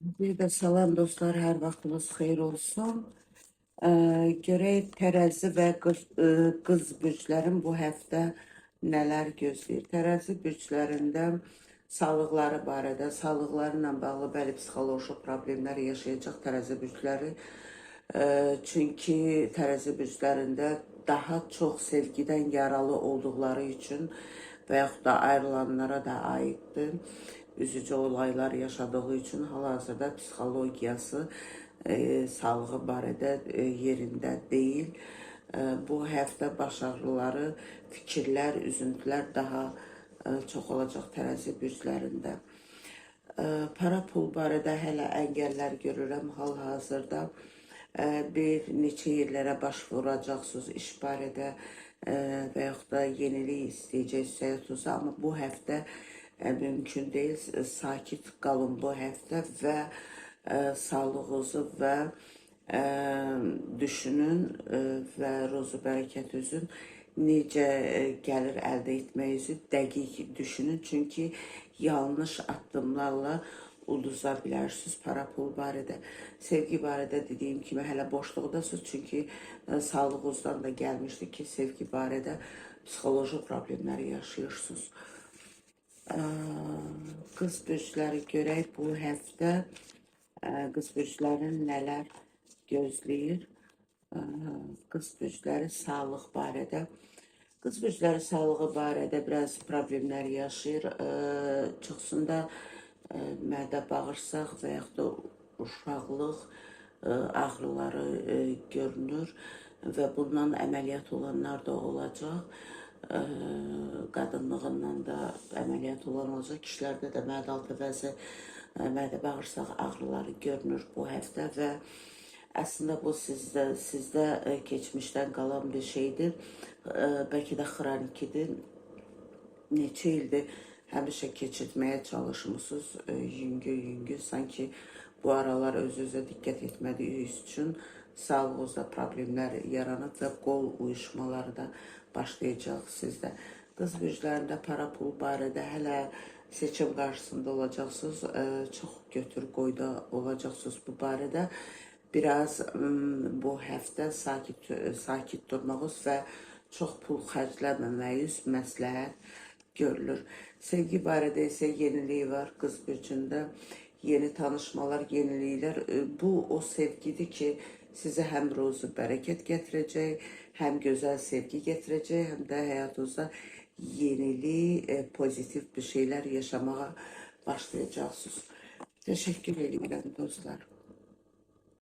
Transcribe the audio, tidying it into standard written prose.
Bir də salam dostlar, hər vaxtınız xeyir olsun. Görək tərəzi və qız bürclərin bu həftə nələr gözləyir. Tərəzi bürclərində sağlıqları barədə, sağlıqları ilə bağlı bəli psixoloji problemlər yaşayacaq tərəzi bürcləri. Çünki tərəzi bürclərində daha çox sevgidən yaralı olduqları üçün və yaxud da ayrılanlara da aiddir. Üzücü olaylar yaşadığı üçün hal-hazırda psixologiyası sağlığı barədə yerində deyil. Bu həftə baş ağrıları, fikirlər, üzüntülər daha çox olacaq tərəzi bürclərində. Para pul barədə hələ əngəllər görürəm hal-hazırda. Bir neçə yerlərə başvuracaqsınız iş barədə və yaxud da yenilik istəyəcəksiniz, amma bu həftə mümkün deyil. Sakit qalın bu həftə və sağlığınızı və düşünün və ruzu bərəkət üzün necə gəlir əldə etməyinizi dəqiq düşünün. Çünki yanlış addımlarla uduza bilərsiniz para pul barədə. Sevgi barədə dediyim kimi hələ boşluqdasınız. Çünki sağlığınızdan da gəlmişdi ki, sevgi barədə psixoloji problemlər yaşayırsınız. Qız bürcləri görək bu həftə qız bürclərin nələr gözləyir. Qız bürcləri sağlıq barədə. Qız bürcləri sağlığı barədə biraz problemlər yaşayır. Çıxsında mədə bağırsaq və yaxud da uşaqlıq ağrıları görünür və bundan əməliyyat olanlar da olacaq. Qadınlığından da əməliyyat olan olacaq. Kişilərdə də mədə-altı vəzi, mədə bağırsaq ağrıları görünür bu həftə və əslində bu sizdə keçmişdən qalan bir şeydir. Bəlkə də xronikidir. Neçə ildir həmişə keçirtməyə çalışmışsınız yüngül, sanki bu aralar öz-özə diqqət etmədiyiniz üçün sağlığınızda problemlər yaranıb və qol uyuşmaları da başlayacaq sizdə. Qız bürclərində para pul barədə hələ seçim qarşısında olacaqsınız, çox götür qoyda olacaqsınız bu barədə. Biraz bu həftə sakit durmağınız və çox pul xərcləməməyiniz məsləhət görülür. Sevgi barədə isə yenilik var qız bürcündə. Yeni tanışmalar, yeniliklər. Bu o sevgidir ki, sizə həm ruzu bərəkət gətirəcək, həm gözəl sevgi gətirəcək, həm də həyatınızda yenili, pozitiv bir şeylər yaşamağa başlayacaqsınız. Təşəkkür edirəm dostlar.